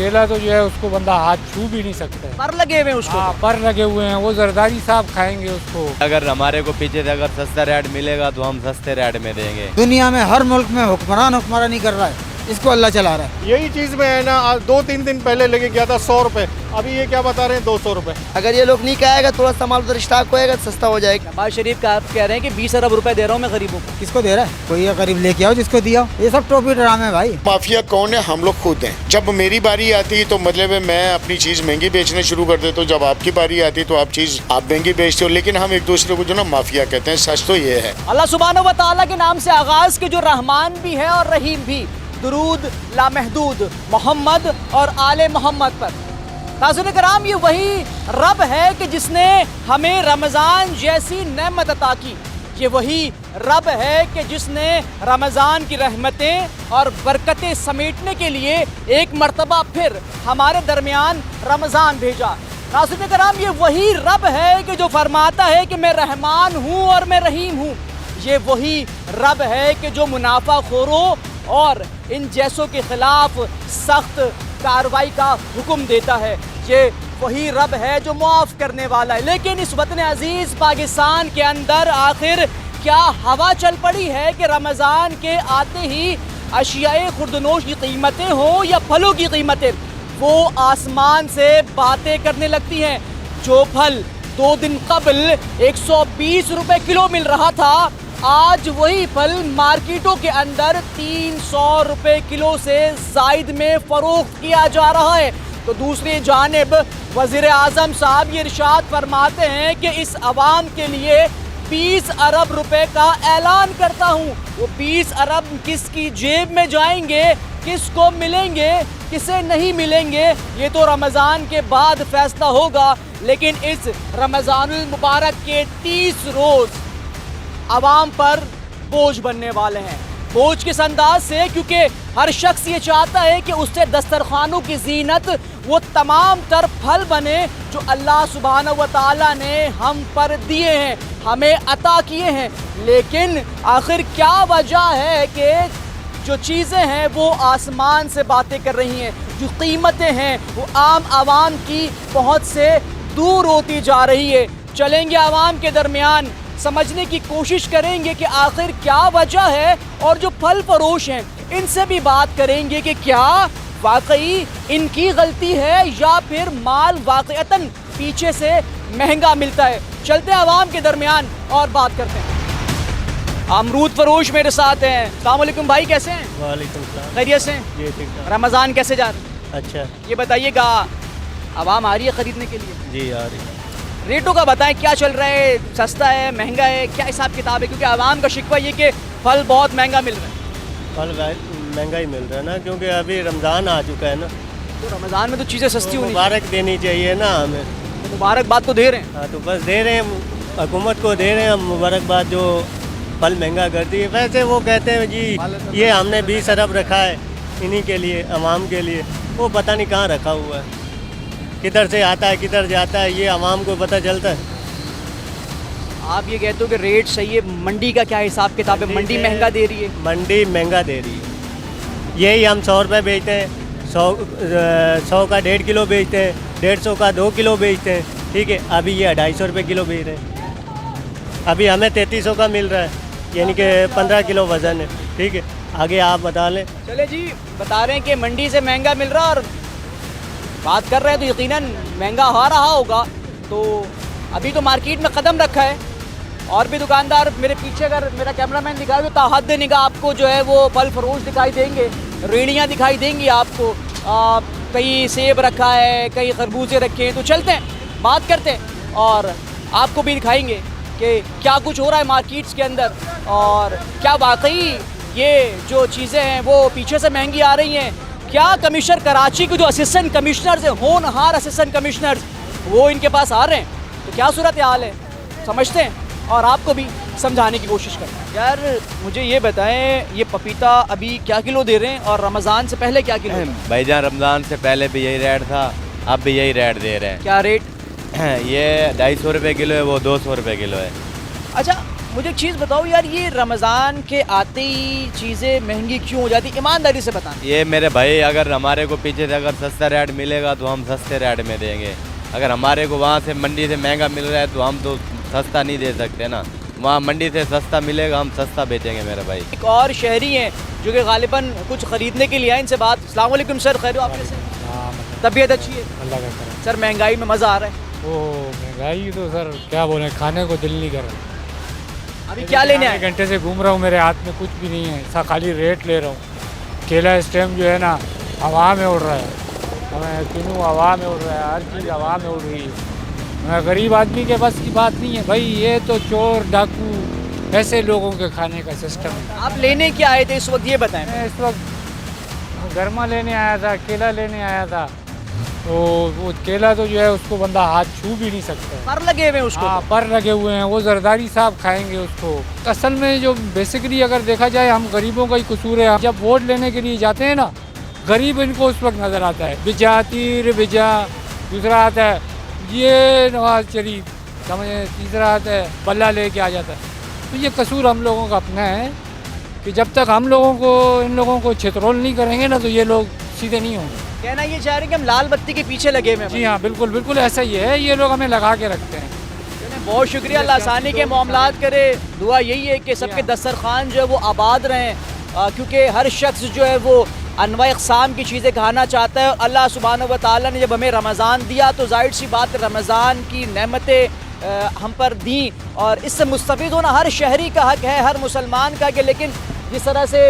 केला तो जो है उसको बंदा हाथ छू भी नहीं सकता है। पर लगे हुए हैं उसको। हाँ, पर लगे हुए हैं, वो जरदारी साहब खाएंगे उसको। अगर हमारे को पीछे से अगर सस्ता रेट मिलेगा तो हम सस्ते रेट में देंगे। दुनिया में हर मुल्क में हुक्मरानी कर रहा है, इसको अल्लाह चला रहा है। यही चीज में है ना, 2-3 दिन पहले लेके गया था 100 रुपए, अभी ये क्या बता रहे हैं 200 रुपए। अगर ये लोग नहीं कहेगा थोड़ा सा माल उधर स्टॉक होएगा सस्ता हो जाएगा। नवाज शरीफ का आप कह रहे हैं कि 20 अरब रुपए दे रहा हूँ मैं गरीबों को। किसको दे रहा है? कोई ये गरीब लेके आओ, जिसको दिया हो। ये सब टोपी ड्रामे है भाई। माफिया कौन है? हम लोग खुद हैं। जब मेरी बारी आती तो मतलब मैं अपनी चीज महंगी बेचने शुरू कर देता हूँ, जब आपकी बारी आती तो आप चीज आप महंगी बेचते हो, लेकिन हम एक दूसरे को जो ना माफिया कहते हैं। सच तो ये है। अल्लाह सुब्हानहू व तआला के नाम से आगाज के जो रहमान भी है और रहीम भी, दुरूद लामहदूद मोहम्मद और आले मोहम्मद पर। नाज़रीन कराम, ये वही रब है कि जिसने हमें रमज़ान जैसी नेमत अता की। ये वही रब है कि जिसने रमज़ान की रहमतें और बरकतें समेटने के लिए एक मर्तबा फिर हमारे दरमियान रमज़ान भेजा। नाज़रीन कराम, ये वही रब है कि जो फरमाता है कि मैं रहमान हूँ और मैं रहीम हूँ। ये वही रब है कि जो मुनाफा खोरों और इन जैसों के खिलाफ सख्त कार्रवाई का हुक्म देता है। ये वही रब है जो मुआफ़ करने वाला है। लेकिन इस वतन अजीज़ पाकिस्तान के अंदर आखिर क्या हवा चल पड़ी है कि रमज़ान के आते ही अशियाए खुर्दनोश की कीमतें हों या फलों की कीमतें, वो आसमान से बातें करने लगती हैं। जो फल 2 दिन कबल 120 रुपए किलो मिल रहा था, आज वही फल मार्केटों के अंदर 300 रुपए किलो से जायद में फरोख्त किया जा रहा है। तो दूसरी जानिब वज़ीर आज़म साहब ये इरशाद फरमाते हैं कि इस अवाम के लिए 20 अरब रुपए का ऐलान करता हूँ। वो 20 अरब किसकी जेब में जाएंगे, किसको मिलेंगे, किसे नहीं मिलेंगे, ये तो रमज़ान के बाद फैसला होगा। लेकिन इस रमज़ानुल मुबारक के 30 रोज़ आवाम पर बोझ बनने वाले हैं। बोझ किस अंदाज से? क्योंकि हर शख्स ये चाहता है कि उससे दस्तरखानों की जीनत वो तमाम तर फल बने जो अल्लाह सुब्हानहू व तआला ने हम पर दिए हैं, हमें अता किए हैं। लेकिन आखिर क्या वजह है कि जो चीज़ें हैं वो आसमान से बातें कर रही हैं, जो कीमतें हैं वो आम आवाम की पहुँच से दूर होती जा रही है। चलेंगे आवाम के दरमियान, समझने की कोशिश करेंगे कि आखिर क्या वजह है, और जो फल फरोश हैं इनसे भी बात करेंगे कि क्या वाकई इनकी गलती है या फिर माल वाकईतन पीछे से महंगा मिलता है। चलते हैं आवाम के दरमियान और बात करते हैं। अमरूद फरोश मेरे साथ हैं। अस्सलाम वालेकुम भाई, कैसे हैं? वालेकुम सलाम। खैरियत से? जी ठीक ठाक। रमज़ान कैसे जा रहा है? अच्छा। ये बताइएगा, आवाम आ रही है ख़रीदने के लिए? जी आ रही है। रेटों का बताएं, क्या चल रहा है, सस्ता है, महंगा है, क्या हिसाब किताब है? क्योंकि आवाम का शिकवा ये कि फल बहुत महंगा मिल रहा है। फल महंगा ही मिल रहा है ना, क्योंकि अभी रमज़ान आ चुका है ना, तो रमज़ान में तो चीज़ें सस्ती होनी मुबारक देनी चाहिए ना हमें। तो मुबारकबाद तो दे रहे हैं। हाँ तो बस दे रहे हैं, हुकूमत को दे रहे हैं हम मुबारकबाद जो फल महंगा कर दी है। वैसे वो कहते हैं जी ये हमने 20 अरब रखा है इन्हीं के लिए, अवाम के लिए, वो पता नहीं कहाँ रखा हुआ है, किधर से आता है किधर जाता है, ये अवाम को पता चलता है। आप ये कहते हो कि रेट सही है, मंडी का क्या हिसाब किताब है? मंडी महंगा दे रही है? मंडी महंगा दे रही है। यही हम 100 रुपये बेचते हैं, 100 का 1.5 किलो बेचते हैं, 150 का 2 किलो बेचते हैं, ठीक है। अभी ये 250 रुपये किलो बेच रहे हैं। अभी हमें 3300 का मिल रहा है, यानी कि 15 किलो वज़न है, ठीक है। आगे आप बता लें। चले जी, बता रहे हैं कि मंडी से महंगा मिल रहा है और बात कर रहे हैं तो यकीनन महंगा हो रहा होगा। तो अभी तो मार्केट में कदम रखा है और भी दुकानदार मेरे पीछे, अगर मेरा कैमरामैन दिखाए तो ताहद निगाह आपको जो है वो फल फरोश दिखाई देंगे, रेड़ियाँ दिखाई देंगी आपको। कहीं सेब रखा है, कहीं खरबूजे रखे हैं। तो चलते हैं, बात करते हैं और आपको भी दिखाएंगे कि क्या कुछ हो रहा है मार्केट्स के अंदर और क्या वाकई ये जो चीज़ें हैं वो पीछे से महंगी आ रही हैं। क्या कमिश्नर कराची के जो असिस्टेंट कमिश्नर्स हैं, होनहार असिस्टेंट कमिश्नर्स, वो इनके पास आ रहे हैं? तो क्या सूरत हाल है, समझते हैं और आपको भी समझाने की कोशिश करते हैं। यार मुझे ये बताएं, ये पपीता अभी क्या किलो दे रहे हैं और रमज़ान से पहले क्या किलो? भाईजान रमज़ान से पहले भी यही रेट था, अब भी यही रेट दे रहे हैं। क्या रेट? ये 250 रुपये किलो है, वो 200 रुपये किलो है। अच्छा मुझे एक चीज़ बताओ यार, ये रमज़ान के आते ही चीज़ें महंगी क्यों हो जाती, ईमानदारी से बताना। ये मेरे भाई, अगर हमारे को पीछे से अगर सस्ता रेट मिलेगा तो हम सस्ते रेट में देंगे। अगर हमारे को वहाँ से मंडी से महंगा मिल रहा है तो हम तो सस्ता नहीं दे सकते ना। वहाँ मंडी से सस्ता मिलेगा, हम सस्ता बेचेंगे मेरे भाई। एक और शहरी हैं जो कि गालिबन कुछ ख़रीदने के लिए आए, इनसे बात। अस्सलाम वालेकुम सर, खैर हो आपके से? तबीयत अच्छी है? अल्लाह का करम। सर महंगाई में मज़ा आ रहा है? ओ महंगाई तो सर क्या बोले, खाने को दिल नहीं कर रहा। अभी क्या लेने आए? 1 घंटे से घूम रहा हूँ, मेरे हाथ में कुछ भी नहीं है, ऐसा खाली रेट ले रहा हूँ। केला इस टाइम जो है ना हवा में उड़ रहा है, हमें किनू हवा में उड़ रहा है, हर चीज़ हवा में उड़ रही है। मैं गरीब आदमी के बस की बात नहीं है भाई, ये तो चोर डाकू ऐसे लोगों के खाने का सिस्टम है। आप लेने क्या आए थे इस वक्त, ये बताएं। मैं इस वक्त गरमा लेने आया था, केला लेने आया था, तो वो केला तो जो है उसको बंदा हाथ छू भी नहीं सकता है। पर लगे हुए हैं उसको? हाँ, पर लगे हुए हैं, वो जरदारी साहब खाएंगे उसको। असल में जो बेसिकली अगर देखा जाए, हम गरीबों का ही कसूर है। जब वोट लेने के लिए जाते हैं ना, गरीब इनको उस वक्त नज़र आता है, बिजा तीर बिजा। दूसरा आता है ये नवाज शरीफ, समझे, तीसरा आता है बल्ला लेके आ जाता है। तो ये कसूर हम लोगों का अपना है कि जब तक हम लोगों को, इन लोगों को छितरोल नहीं करेंगे ना, तो ये लोग सीधे नहीं होंगे। कहना ये चाह रहे हैं कि हम लाल बत्ती के पीछे लगे हुए हैं। जी हाँ, बिल्कुल बिल्कुल ऐसा ही है, ये लोग हमें लगा के रखते हैं। बहुत शुक्रिया, अल्लाह आसानी के मामलात करे। दुआ यही है कि सबके दस्तरखान जो है वो आबाद रहें, क्योंकि हर शख्स जो है वो अनवा इक़साम की चीज़ें खाना चाहता है। अल्लाह सुब्हानहू व तआला ने जब हमें रमज़ान दिया तो जाहिर सी बात रमज़ान की नेमतें हम पर दी, और इससे मुस्तफ़ीद होना हर शहरी का हक़ है, हर मुसलमान का। कि लेकिन जिस तरह से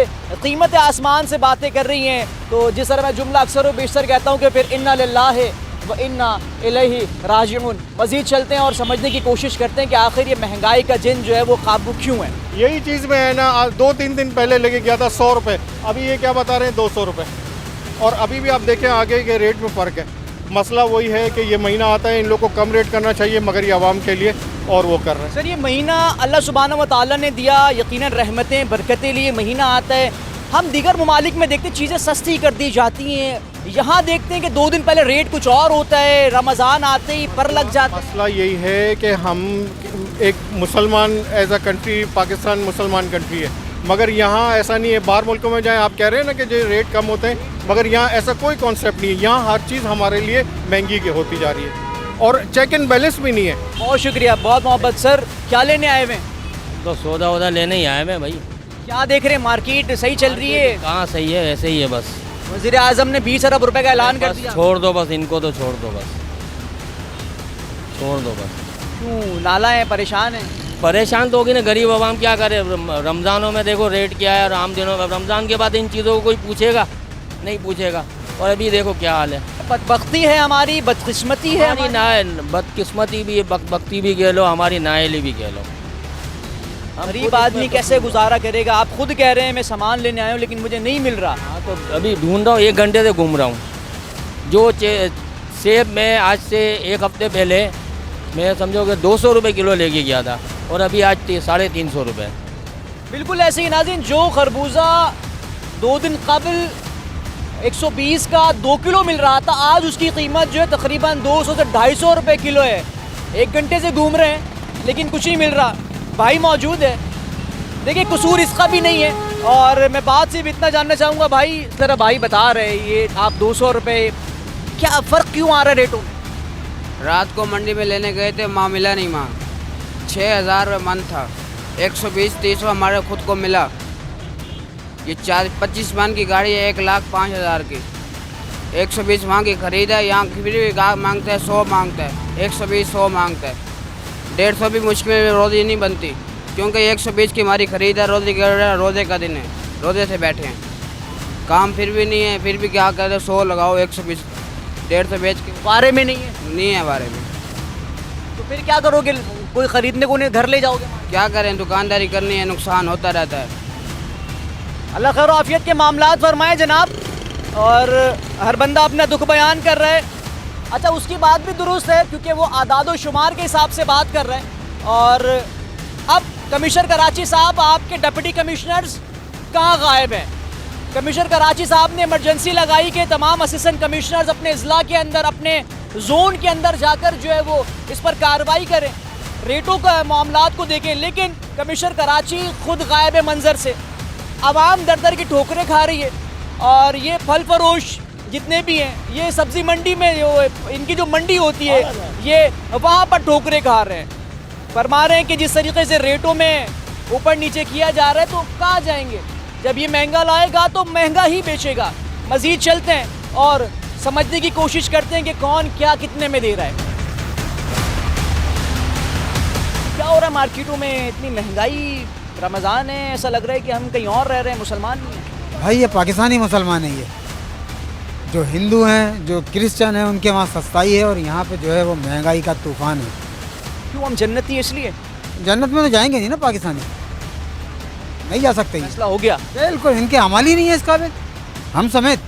कीमत आसमान से बातें कर रही हैं, तो जिस तरह मैं जुमला अक्सर व बेशतर कहता हूँ कि फिर इन्ना लिल्लाहि व इन्ना इलैहि राजिऊन। मज़ीद चलते हैं और समझने की कोशिश करते हैं कि आखिर ये महंगाई का जिन जो है वो काबू क्यों है। यही चीज़ में है ना, 2-3 दिन पहले लेके गया था 100 रुपये, अभी ये क्या बता रहे हैं 200 रुपये। और अभी भी आप देखें आगे के रेट में फ़र्क है। मसला वही है कि ये महीना आता है, इन लोग को कम रेट करना चाहिए, मगर ये आवाम के लिए, और वो कर रहे हैं। सर ये महीना अल्लाह सुब्हानहू व तआला ने दिया, यकीनन रहमतें बरकतें लिए महीना आता है। हम दीगर ममालिक में देखते हैं चीज़ें सस्ती कर दी जाती हैं, यहाँ देखते हैं कि 2 दिन पहले रेट कुछ और होता है, रमज़ान आते ही पर लग जाता है। मसला यही है कि हम एक मुसलमान एज अ कंट्री, पाकिस्तान मुसलमान कंट्री है, मगर यहाँ ऐसा नहीं है। बाहर मुल्कों में जाएँ, आप कह रहे हैं ना कि जो रेट कम होते हैं, मगर यहाँ ऐसा कोई कॉन्सेप्ट नहीं है। यहाँ हर चीज़ हमारे लिए महंगी की होती जा रही है, और चेक एंड बैलेंस भी नहीं है। बहुत शुक्रिया, बहुत मोहब्बत। सर क्या लेने आए हुए? तो सौदा वौदा लेने ही आए मैं भाई। क्या देख रहे हैं, मार्केट सही चल रही है? कहाँ सही है, ऐसे ही है बस। वज़ीर आज़म ने 20 अरब रुपए का ऐलान कर दिया। छोड़ दो बस इनको, तो छोड़ दो बस, छोड़ दो बस। क्यों नाला है, परेशान है? परेशान तो होगी ना, गरीब आवाम क्या करे। रमज़ानों में देखो रेट क्या है, और आम दिनों में। रमज़ान के बाद इन चीज़ों को कोई पूछेगा नहीं, पूछेगा। और अभी देखो क्या हाल है। बदबख्ती है हमारी, बदकिस्मती है हमारी नाय, बदकिस्मती भी है, बदबख्ती भी कह लो, हमारी नायली भी कह लो। गरीब आदमी कैसे गुजारा करेगा? आप खुद कह रहे हैं मैं सामान लेने आया हूँ लेकिन मुझे नहीं मिल रहा। हाँ, तो अभी ढूंढ रहा हूँ, 1 घंटे से घूम रहा हूँ। जो सेब में आज से 1 हफ्ते पहले मैं समझो कि 200 रुपये किलो लेके गया था, और अभी आज 350 रुपये। बिल्कुल ऐसे ही नाज़रीन, जो खरबूजा 2 दिन कबल 120 का 2 किलो मिल रहा था, आज उसकी कीमत जो है तकरीबन 200 से 250 रुपये किलो है। 1 घंटे से घूम रहे हैं लेकिन कुछ नहीं मिल रहा। भाई मौजूद है, देखिए कसूर इसका भी नहीं है। और मैं बात सिर्फ इतना जानना चाहूँगा भाई, ज़रा भाई बता रहे हैं ये आप 200 रुपये, क्या फ़र्क क्यों आ रहा है रेटों में? रात को मंडी में लेने गए थे, माँ मिला नहीं। माँ 6000 रुपये मन था, 120-300 हमारे खुद को मिला। ये 25 मन की गाड़ी है, 1,05,000 की। 120 वहाँ की खरीद है, यहाँ फिर भी गाहक मांगता है 100 मांगता है, 120-100 मांगता है। 150 भी मुश्किल में रोज़ी नहीं बनती, क्योंकि 120 की हमारी खरीद है। रोज़े का दिन है, रोज़े से बैठे हैं, काम फिर भी नहीं है, फिर भी क्या कहते हैं 100 लगाओ, 120 150 बेच के। बारे में नहीं है? नहीं है बारे में। तो फिर क्या करोगे? कोई ख़रीदने को नहीं, घर ले जाओगे? क्या करें, दुकानदारी करनी है, नुकसान होता रहता है। अल्लाह खैर आफियत के मामलात फरमाए जनाब। और हर बंदा अपना दुख बयान कर रहा है। अच्छा, उसकी बात भी दुरुस्त है, क्योंकि वो आदाद व शुमार के हिसाब से बात कर रहे हैं। और अब कमिश्नर कराची साहब, आपके डिप्टी कमिश्नर्स कहाँ गायब हैं? कमिश्नर कराची साहब ने इमरजेंसी लगाई कि तमाम असिस्टेंट कमिश्नर्स अपने ज़िला के अंदर, अपने जोन के अंदर जाकर जो है वो इस पर कार्रवाई करें। रेटों का मामलात को देखें, लेकिन कमिश्नर कराची खुद गायब है मंजर से। आवाम दर दर की ठोकरें खा रही है और ये फल फरोश जितने भी हैं, ये सब्जी मंडी में इनकी जो मंडी होती है, ये वहाँ पर ठोकरें खा रहे हैं। फरमा रहे हैं कि जिस तरीके से रेटों में ऊपर नीचे किया जा रहा है तो कहाँ जाएंगे। जब ये महंगा लाएगा तो महंगा ही बेचेगा। मज़ीद चलते हैं और समझने की कोशिश करते हैं कि कौन क्या कितने में दे रहा है। क्या हो रहा है मार्केटों में, इतनी महंगाई, रमज़ान है, ऐसा लग रहा है कि हम कहीं और रह रहे हैं, मुसलमान नहीं हैं। भाई ये पाकिस्तानी मुसलमान है, ये जो हिंदू हैं, जो क्रिश्चियन हैं, उनके वहाँ सस्ताई है और यहाँ पे जो है वो महंगाई का तूफान है। क्यों, हम जन्नती है इसलिए? जन्नत में तो जाएंगे नहीं ना पाकिस्तानी, नहीं जा सकते। फैसला हो गया बिल्कुल, इनके अमाल ही नहीं है इस काबिल, हम समेत,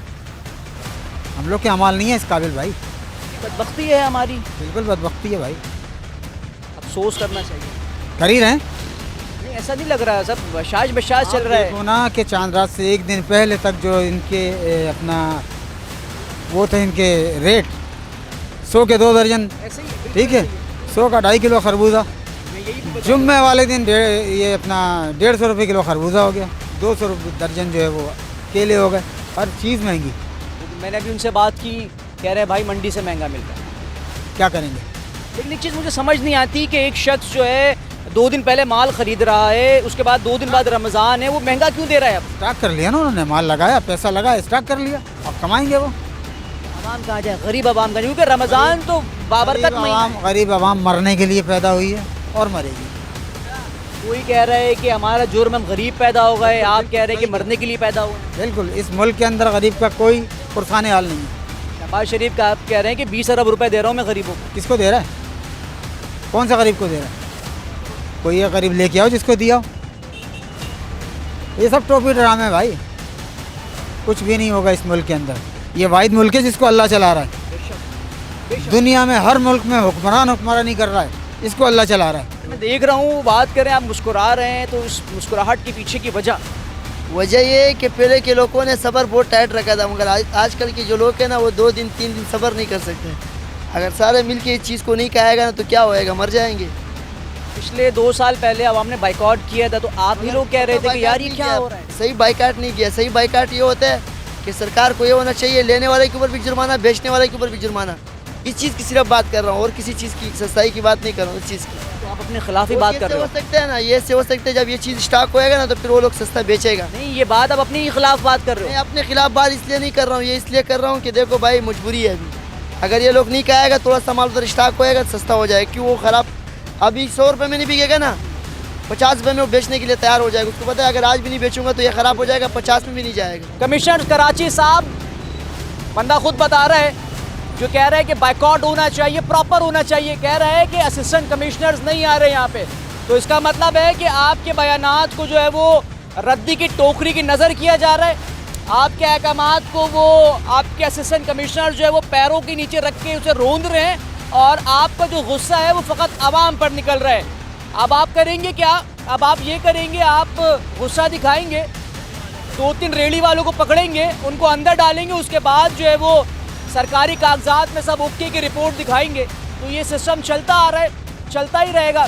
हम लोग के अमाल नहीं है इस काबिल भाई। बदबख्ती है हमारी, बिल्कुल बदबख्ती है भाई, अफसोस करना चाहिए। कर ही रहे हैं। नहीं, ऐसा नहीं लग रहा है, सब बशाश बशाश चल रहा है। देखो ना कि चांद रात से एक दिन पहले तक जो इनके अपना वो थे इनके रेट 100 के 2 दर्जन, ऐसे ही ठीक है, 100 का 2.5 किलो खरबूजा। जुम्मे वाले दिन ये अपना 150 रुपये किलो खरबूजा हो गया, 200 रुपये दर्जन जो है वो केले हो गए, हर चीज़ महंगी। मैंने अभी उनसे बात की, कह रहे हैं भाई मंडी से महंगा मिल रहा है। क्या करेंगे? लेकिन एक चीज़ मुझे समझ नहीं आती कि एक शख्स जो है 2 दिन पहले माल ख़रीद रहा है, उसके बाद 2 दिन बाद रमज़ान है, वो महंगा क्यों दे रहा है? अब स्टॉक कर लिया ना उन्होंने, माल लगाया, पैसा लगाया, स्टॉक कर लिया, अब कमाएंगे वो। आवाम कहाँ जाए, गरीब आवाम का, क्योंकि रमज़ान तो बाबरकत महीना है। गरीब आवाम मरने के लिए पैदा हुई है और मरेगी। कोई कह रहा है कि हमारा जुर्म, हम गरीब पैदा हो गए, आप कह रहे हैं कि मरने के लिए पैदा हुए। बिल्कुल, इस मुल्क के अंदर गरीब का कोई पुरसाने हाल नहीं है। नवाज शरीफ का आप कह रहे हैं कि 20 अरब रुपए दे रहा हूँ मैं गरीबों को। किसको दे रहा है? कौन सा गरीब को दे रहा है? कोई ये गरीब लेके आओ जिसको दिया हो। ये सब टोपी ड्रामे भाई, कुछ भी नहीं होगा इस मुल्क के अंदर। ये वाहिद मुल्क है जिसको अल्लाह चला रहा है। दुनिया में हर मुल्क में हुक्मरानी कर रहा है, इसको अल्लाह चला रहा है। मैं देख रहा हूँ, बात करें, आप मुस्कुरा रहे हैं, तो इस मुस्कुराहट के पीछे की वजह ये है कि पहले के लोगों ने सब्र बहुत टाइट रखा था, मगर आजकल के जो लोग हैं ना, वो 2 दिन 3 दिन सब्र नहीं कर सकते। अगर सारे मिल के इस चीज़ को नहीं खाएगा ना तो क्या होएगा, मर जाएंगे। पिछले 2 साल पहले आवाम ने बाइकआउट किया था, तो आप ही लोग कह रहे थे कि यार ये क्या हो रहा है। सही बाइकाट नहीं किया। सही बाइकाट ये होता है कि सरकार को ये होना चाहिए, लेने वाले के ऊपर भी जुर्माना, बेचने वाले के ऊपर भी जुर्माना। इस चीज़ की सिर्फ बात कर रहा हूँ और किसी चीज़ की सस्ताई की बात नहीं कर रहा हूँ। इस चीज़ की तो आप अपने खिलाफ ही बात कर रहे हो। हो सकते हैं ना, ये से हो सकते हैं, जब ये चीज़ स्टॉक होएगा ना तो फिर वो लोग सस्ता बेचेगा। नहीं, ये बात आप अपने ही खिलाफ बात कर रहे मैं हो। अपने खिलाफ बात इसलिए नहीं कर रहा हूँ, ये इसलिए कर रहा हूँ कि देखो भाई मजबूरी है अभी। अगर ये लोग नहीं खाएगा, थोड़ा सा माल उधर स्टॉक होएगा, सस्ता हो जाएगा। क्यों वो ख़राब अभी 100 रुपये में नहीं बिकेगा ना, 50 रुपये में वो बेचने के लिए तैयार हो जाएगा। उसको पता है अगर आज भी नहीं बेचूंगा तो ये ख़राब हो जाएगा, 50 में भी नहीं जाएगा। कमिश्नर कराची साहब, बंदा खुद बता रहा है, जो कह रहा है कि बाइकआउट होना चाहिए, प्रॉपर होना चाहिए। कह रहा है कि असिस्टेंट कमिश्नर्स नहीं आ रहे यहाँ पे, तो इसका मतलब है कि आपके बयानात को जो है वो रद्दी की टोकरी की नज़र किया जा रहा है। आपके अहकामात को वो आपके असिस्टेंट कमिश्नर जो है वो पैरों के नीचे रख के उसे रोंद रहे हैं, और आपका जो गुस्सा है वो फ़कत आवाम पर निकल रहा है। अब आप करेंगे क्या? अब आप ये करेंगे, आप गुस्सा दिखाएंगे, 2-3 रेड़ी वालों को पकड़ेंगे, उनको अंदर डालेंगे, उसके बाद जो है वो सरकारी कागजात में सब ओके की रिपोर्ट दिखाएंगे। तो ये सिस्टम चलता आ रहा है, चलता ही रहेगा।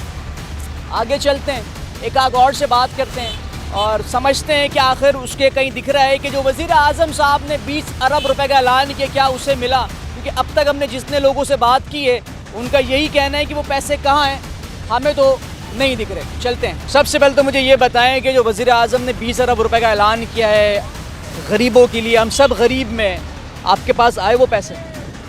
आगे चलते हैं, एक आग और से बात करते हैं और समझते हैं कि आखिर उसके कहीं दिख रहा है कि जो वज़ीर आज़म साहब ने 20 अरब रुपए का ऐलान किया, क्या उसे मिला? क्योंकि अब तक हमने जितने लोगों से बात की है उनका यही कहना है कि वो पैसे कहाँ हैं, हमें तो नहीं दिख रहे। चलते हैं। सबसे पहले तो मुझे ये बताएं कि जो वज़ीर आज़म ने 20 अरब रुपए का ऐलान किया है गरीबों के लिए, हम सब गरीब में, आपके पास आए वो पैसे?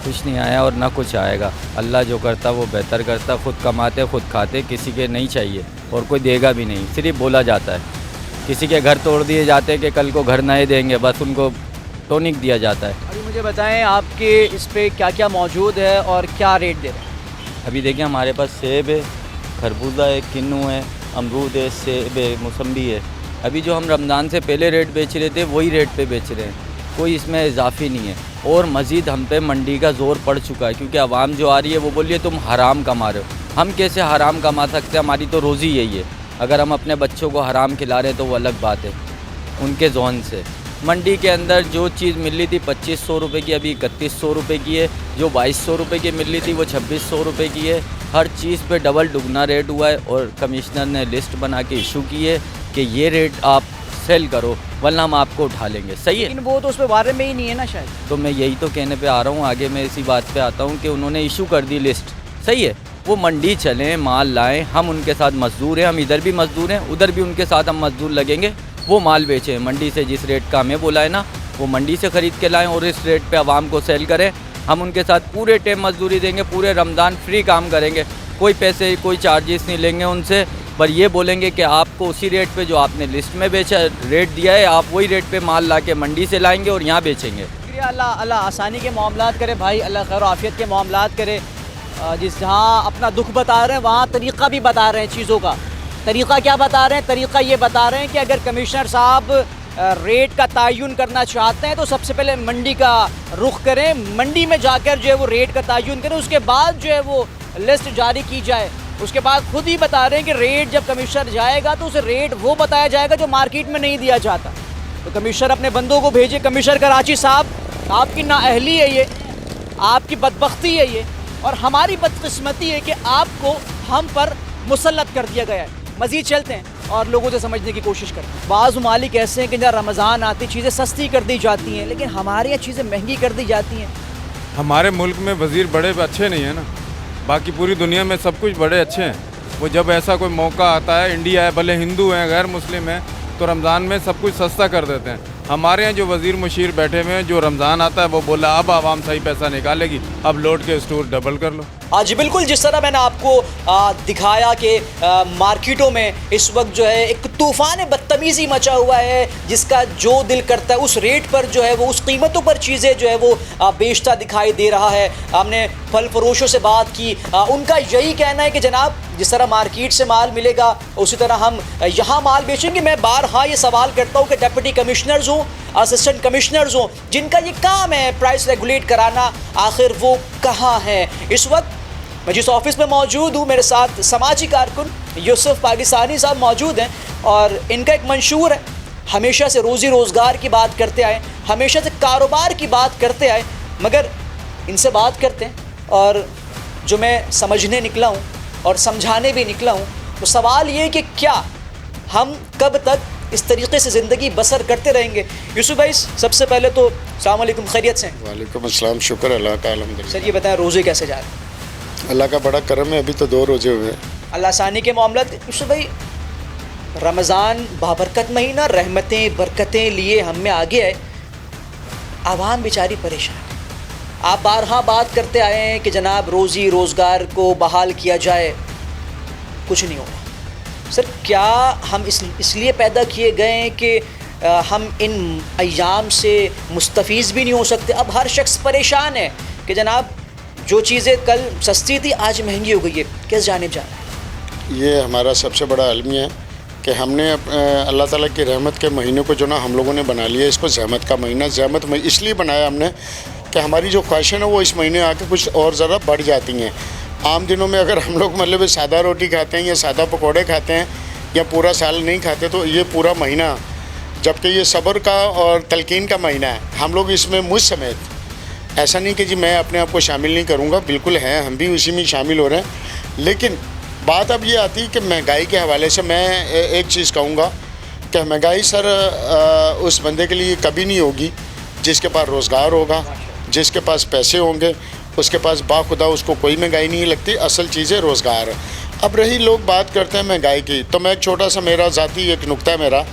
कुछ नहीं आया और ना कुछ आएगा। अल्लाह जो करता वो बेहतर करता, खुद कमाते खुद खाते, किसी के नहीं चाहिए और कोई देगा भी नहीं, सिर्फ बोला जाता है। किसी के घर तोड़ दिए जाते हैं कि कल को घर नए देंगे, बस उनको टॉनिक दिया जाता है। अभी मुझे बताएं आपके इस पे क्या क्या मौजूद है और क्या रेट दे रहे हैं? अभी देखिए हमारे पास सेब है, खरबूजा है, किन्नू है, अमरूद है, सेब है, मौसम्बी है। अभी जो हम रमज़ान से पहले रेट बेच रहे थे वही रेट पे बेच रहे हैं, कोई इसमें इजाफी नहीं है। और मज़ीद हम पे मंडी का ज़ोर पड़ चुका है, क्योंकि आवाम जो आ रही है वो बोल रही है तुम हराम कमा रहे हो। हम कैसे हराम कमा सकते हैं? हमारी तो रोज़ी यही है। अगर हम अपने बच्चों को हराम खिला रहे हैं तो वो अलग बात है उनके जौन से। मंडी के अंदर जो चीज़ मिल रही थी 2500 रुपये की, अभी 3100 रुपये की है। जो 2200 रुपये की मिल रही थी वो 2600 रुपये की है। हर चीज़ पे डबल दुगना रेट हुआ है और कमिश्नर ने लिस्ट बना के इशू की है कि ये रेट आप सेल करो वरना हम आपको उठा लेंगे। सही है, लेकिन वो तो उस पे बारे में ही नहीं है ना शायद। तो मैं यही तो कहने पे आ रहा हूँ, आगे मैं इसी बात पे आता हूँ कि उन्होंने इशू कर दी लिस्ट। सही है, वो मंडी चलें, माल लाएं, हम उनके साथ मजदूर हैं, हम इधर भी मजदूर हैं, उधर भी उनके साथ हम मजदूर लगेंगे, वो माल बेचें मंडी से। जिस रेट का हमें बोला है ना, वो मंडी से ख़रीद के लाएं और इस रेट पे आवाम को सेल करें। हम उनके साथ पूरे टाइम मजदूरी देंगे, पूरे रमज़ान फ्री काम करेंगे, कोई पैसे कोई चार्जेस नहीं लेंगे उनसे, पर ये बोलेंगे कि आपको उसी रेट पे जो आपने लिस्ट में बेचा रेट दिया है, आप वही रेट पे माल ला के मंडी से लाएंगे और यहाँ बेचेंगे। अल्लाह अल्लाह आसानी के मामलात करे भाई, अल्लाह खैर आफियत के मामलात करे। जिस जहाँ अपना दुख बता रहे हैं वहाँ तरीक़ा भी बता रहे हैं चीज़ों का। तरीक़ा क्या बता रहे हैं? तरीक़ा ये बता रहे हैं कि अगर कमिश्नर साहब रेट का तयन करना चाहते हैं तो सबसे पहले मंडी का रुख करें, मंडी में जाकर जो है वो रेट का तयन करें, उसके बाद जो है वो लिस्ट जारी की जाए। उसके बाद खुद ही बता रहे हैं कि रेट जब कमिश्नर जाएगा तो उसे रेट वो बताया जाएगा जो मार्केट में नहीं दिया जाता। तो कमिश्नर अपने बंदों को भेजे। कमिश्नर कराची साहब, आपकी नाअहली है ये, आपकी बदबख्ती है ये, और हमारी बदकिस्मती है कि आपको हम पर मुसल्लत कर दिया गया है। मज़ीद चलते हैं और लोगों से समझने की कोशिश करते हैं। बाज़ ममालिक ऐसे हैं कि जहाँ रमज़ान आती चीज़ें सस्ती कर दी जाती हैं, लेकिन हमारे यहाँ चीज़ें महंगी कर दी जाती हैं। हमारे मुल्क में वज़ीर बड़े अच्छे नहीं है ना, बाकी पूरी दुनिया में सब कुछ बड़े अच्छे हैं। वो जब ऐसा कोई मौका आता है, इंडिया है, भले हिंदू हैं गैर मुस्लिम हैं, तो रमज़ान में सब कुछ सस्ता कर देते हैं। हमारे यहाँ जो वज़ीर मुशीर बैठे हुए हैं, जो रमज़ान आता है वो बोला अब आवाम सही पैसा निकालेगी, अब लौट के स्टोर डबल कर लो। जी बिल्कुल, जिस तरह मैंने आपको दिखाया कि मार्केटों में इस वक्त जो है एक तूफ़ान बदतमीज़ी मचा हुआ है, जिसका जो दिल करता है उस रेट पर जो है वो उस कीमतों पर चीज़ें जो है वो बेचता दिखाई दे रहा है। हमने फल फरोशों से बात की, उनका यही कहना है कि जनाब जिस तरह मार्केट से माल मिलेगा उसी तरह हम यहाँ माल बेचेंगे। मैं बारहा ये सवाल करता हूँ कि डिप्टी कमिश्नर्स हों, असिस्टेंट कमिश्नर्स हों, जिनका ये काम है प्राइस रेगुलेट कराना, आखिर वो कहाँ हैं इस वक्त? मैं जिस ऑफिस में मौजूद हूँ, मेरे साथ समाजी कारकुन यूसुफ पाकिस्तानी साहब मौजूद हैं और इनका एक मंशूर है, हमेशा से रोज़ी रोज़गार की बात करते आए, हमेशा से कारोबार की बात करते आए, मगर इनसे बात करते हैं और जो मैं समझने निकला हूँ और समझाने भी निकला हूँ, तो सवाल ये कि क्या हम कब तक इस तरीके से ज़िंदगी बसर करते रहेंगे? यूसुफ भाई, सबसे पहले तो अस्सलाम वालेकुम, खैरियत से? वालेकुम अस्सलाम, शुक्र अल्लाह का, अल्हम्दुलिल्लाह। सर ये बताएं रोज़े कैसे जा रहे हैं? अल्लाह का बड़ा करम है, अभी तो 2 रोजे हुए हैं। अल्लाह आसानी के मामला। यूसुफ भाई, रमज़ान बाबरकत महीना, रहमतें बरकतें लिए हम में आगे है, आवाम बेचारी परेशान है। आप बारहा बात करते आए हैं कि जनाब रोज़ी रोज़गार को बहाल किया जाए, कुछ नहीं होगा। सर क्या हम इसलिए पैदा किए गए हैं कि हम इन अय्याम से मुस्तफ़ीज़ भी नहीं हो सकते? अब हर शख्स परेशान है कि जनाब जो चीज़ें कल सस्ती थी आज महंगी हो गई है, किस जानिब जा रहा है? ये हमारा सबसे बड़ा अलमिया है कि हमने अल्लाह ताला की रहमत के महीने को जो ना हम लोगों ने बना लिया, इसको ज़हमत का महीना। ज़हमत इसलिए बनाया हमने कि हमारी जो ख्वाहिशें हैं वो इस महीने आके कुछ और ज़्यादा बढ़ जाती हैं। आम दिनों में अगर हम लोग मतलब सादा रोटी खाते हैं या सादा पकौड़े खाते हैं या पूरा साल नहीं खाते, तो ये पूरा महीना, जबकि ये सब्र का और तलकीन का महीना है, हम लोग इसमें मुझ समेत, ऐसा नहीं कि जी मैं अपने आप को शामिल नहीं करूँगा, बिल्कुल हैं, हम भी उसी में शामिल हो रहे हैं। लेकिन बात अब ये आती है कि महंगाई के हवाले से मैं एक चीज़ कहूँगा कि महंगाई सर उस बंदे के लिए कभी नहीं होगी जिसके पास रोज़गार होगा, जिसके पास पैसे होंगे, उसके पास बाखुदा उसको कोई महंगाई नहीं लगती। असल चीज़ है रोज़गार। अब रही लोग बात करते हैं महंगाई की, तो मैं एक छोटा सा मेरा ज़ाती एक नुक्ता है मेरा,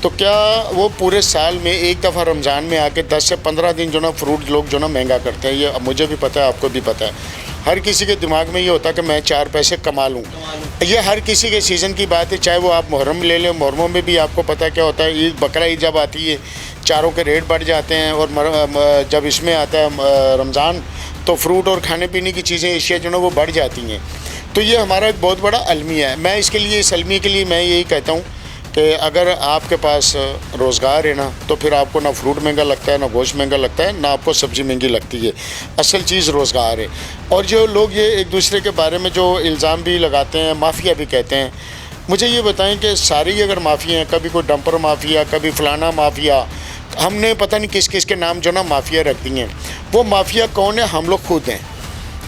तो क्या वो पूरे साल में एक दफ़ा रमज़ान में आके 10 से 15 दिन जो ना फ्रूट लोग जो ना महंगा करते हैं? ये मुझे भी पता है, आपको भी पता है, हर किसी के दिमाग में ये होता है कि मैं 4 पैसे कमा लूँ। ये हर किसी के सीज़न की बात है, चाहे वो आप मुहर्रम ले लें, मुहर्रमों में भी आपको पता है क्या होता है, ईद बकरा ईद जब आती है चारों के रेट बढ़ जाते हैं, और जब इसमें आता है रमज़ान तो फ्रूट और खाने पीने की चीज़ें एशिया जो ना वो बढ़ जाती हैं। तो ये हमारा एक बहुत बड़ा अलमिया है। मैं इसके लिए, इस अलमिया के लिए मैं यही कहता हूँ कि अगर आपके पास रोज़गार है ना, तो फिर आपको ना फ्रूट महंगा लगता है, ना गोश्त महंगा लगता है, ना आपको सब्ज़ी महंगी लगती है। असल चीज़ रोज़गार है। और जो लोग ये एक दूसरे के बारे में जो इल्ज़ाम भी लगाते हैं, माफिया भी कहते हैं, मुझे ये बताएं कि सारी अगर माफिया हैं, कभी कोई डंपर माफिया, कभी फ़लाना माफिया, हमने पता नहीं किस किस के नाम जो ना माफिया रख दी हैं, वो माफिया कौन है? हम लोग खुद हैं।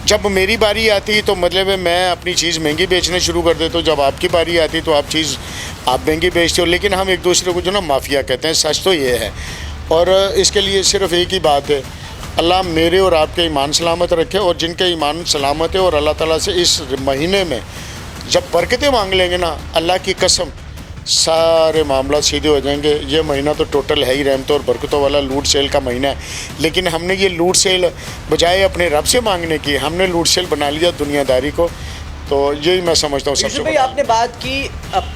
जब मेरी बारी आती तो मतलब है मैं अपनी चीज़ महंगी बेचना शुरू कर देता हूँ, जब आपकी बारी आती तो आप चीज़ आप महंगी बेचते हो। लेकिन हम एक दूसरे को जो ना माफिया कहते हैं, सच तो ये है। और इसके लिए सिर्फ एक ही बात है, अल्लाह मेरे और आपके ईमान सलामत रखे, और जिनके ईमान सलामत है और अल्लाह ताला से इस महीने में जब बरकतें मांग लेंगे ना, अल्लाह की कसम सारे मामला सीधे हो जाएंगे। ये महीना तो टोटल है ही रहमतों और बरकतों वाला, लूट सेल का महीना है। लेकिन हमने ये लूट सेल बजाय अपने रब से मांगने की, हमने लूट सेल बना लिया दुनियादारी को। तो यही मैं समझता हूँ सबसे भाई आपने बात की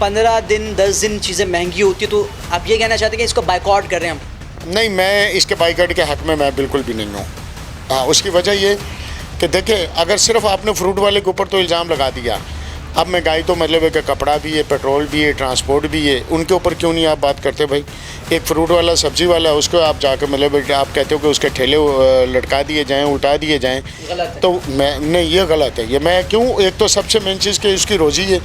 15 दिन 10 दिन चीज़ें महंगी होती है, तो आप ये कहना चाहते हैं कि इसको बाइकआउट कर रहे हैं हम? नहीं, मैं इसके बाइकआउट के हक़ में मैं बिल्कुल भी नहीं हूँ। हाँ, उसकी वजह ये कि देखें, अगर सिर्फ आपने फ्रूट वाले के ऊपर तो इल्ज़ाम लगा दिया, अब महंगाई तो मतलब है कि कपड़ा भी है, पेट्रोल भी है, ट्रांसपोर्ट भी है, उनके ऊपर क्यों नहीं आप बात करते भाई? एक फ्रूट वाला, सब्ज़ी वाला, उसको आप जाकर मतलब आप कहते हो कि उसके ठेले लटका दिए जाएं, उल्टा दिए जाएं, तो मैं नहीं, ये गलत है। ये मैं क्यों, एक तो सबसे मेन चीज़ कि उसकी रोज़ी है,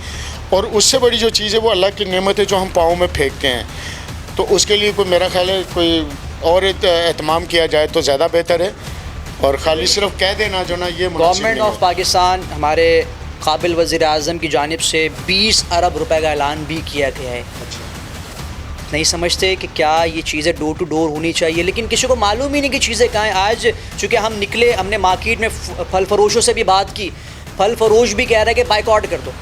और उससे बड़ी जो चीज़ है वो अल्लाह की नेमत है जो हम पाँव में फेंकते हैं। तो उसके लिए कोई मेरा ख्याल है कोई और एहतमाम किया जाए तो ज़्यादा बेहतर है, और खाली सिर्फ कह देना जो ना ये गवर्नमेंट ऑफ पाकिस्तान, हमारे काबिल वज़ीर आज़म की जानिब से 20 अरब रुपए का ऐलान भी किया गया है। नहीं समझते कि क्या ये चीज़ें डोर टू डोर होनी चाहिए, लेकिन किसी को मालूम ही नहीं कि चीज़ें कहाँ हैं। आज चूँकि हम निकले, हमने मार्केट में फल फरोशों से भी बात की, फल फरोश भी कह रहे हैं कि बाइकआउट कर दो।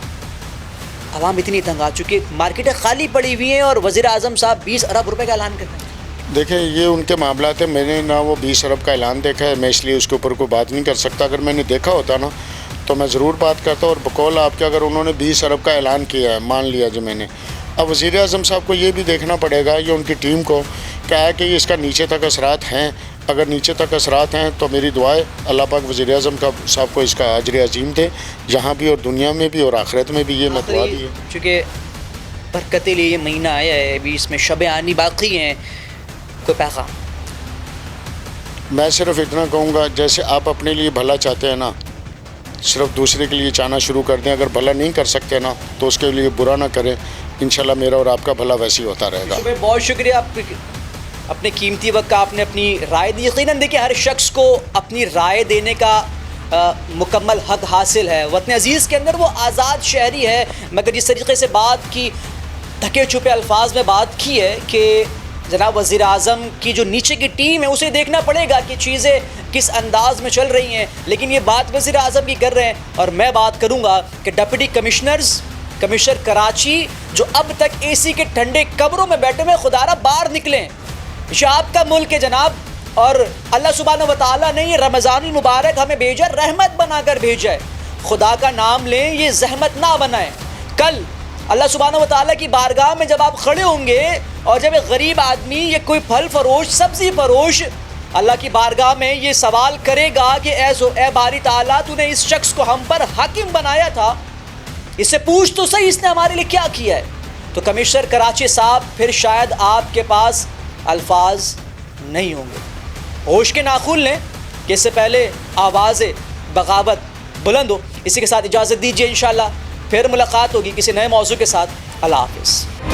आवाम इतनी तंग आ चुकी है, मार्केटें खाली पड़ी हुई हैं और वज़ीर आज़म साहब 20 अरब रुपए का ऐलान कर रहे हैं। देखें, ये उनके मामला थे, मैंने ना वो 20 अरब का ऐलान देखा है, मैं इसलिए उसके ऊपर कोई बात नहीं कर सकता। अगर मैंने देखा होता ना तो मैं ज़रूर बात करता। और बकौल आपके, अगर उन्होंने 20 अरब का ऐलान किया है, मान लिया जो मैंने, अब वज़ीर आज़म साहब को ये भी देखना पड़ेगा, ये उनकी टीम को, क्या है कि इसका नीचे तक असरात हैं। अगर नीचे तक असरात हैं तो मेरी दुआ है अल्लाह पाक वज़ीर आज़म का साहब को इसका अजर अजीम दे, यहाँ भी और दुनिया में भी और आखिरत में भी। ये मैं दुआ दी है, चूँकि बरकत लिए ये महीना आया है, अभी इसमें शब आनी बाकी हैं, कोई पैगाम? मैं सिर्फ इतना कहूँगा, जैसे आप अपने लिए भला चाहते हैं ना, सिर्फ दूसरे के लिए चाहना शुरू कर दें। अगर भला नहीं कर सकते ना तो उसके लिए बुरा ना करें। इंशाल्लाह मेरा और आपका भला वैसे ही होता रहेगा। बहुत शुक्रिया, आप अपने कीमती वक्त का आपने अपनी राय दी। यकीनन देखिए, हर शख्स को अपनी राय देने का मुकम्मल हक हासिल है। वतन अजीज़ के अंदर वो आज़ाद शहरी है, मगर जिस तरीके से बात की, ढके छुपे अल्फाज में बात की है कि जनाब वज़ीर आज़म की जो नीचे की टीम है उसे देखना पड़ेगा कि चीज़ें किस अंदाज में चल रही हैं। लेकिन ये बात वज़ीर आज़म की कर रहे हैं, और मैं बात करूँगा कि डिप्टी कमिश्नर कराची जो अब तक AC के ठंडे कमरों में बैठे हुए, खुदारा बाहर निकलें। ये आपका मुल्क है जनाब, और अल्लाह सुब्हानहू व तआला ने ये रमज़ानुल मुबारक हमें भेजा, रहमत बनाकर भेजा है। खुदा का नाम लें, ये जहमत ना बनाएं। कल अल्लाह सुब्हानहू व तआला की बारगाह में जब आप खड़े होंगे और जब एक गरीब आदमी, ये कोई फल फरोश, सब्ज़ी फरोश अल्लाह की बारगाह में ये सवाल करेगा कि ए बारी ताला, तूने इस शख्स को हम पर हाकिम बनाया था, इससे पूछ तो सही इसने हमारे लिए क्या किया है। तो कमिश्नर कराची साहब, फिर शायद आपके पास अल्फाज नहीं होंगे। होश के नाखून लें कि इससे पहले आवाज़ बगावत बुलंद हो। इसी के साथ इजाज़त दीजिए, इंशाअल्लाह फिर मुलाकात होगी किसी नए मौजू के साथ। अल्लाह हाफ़िज़।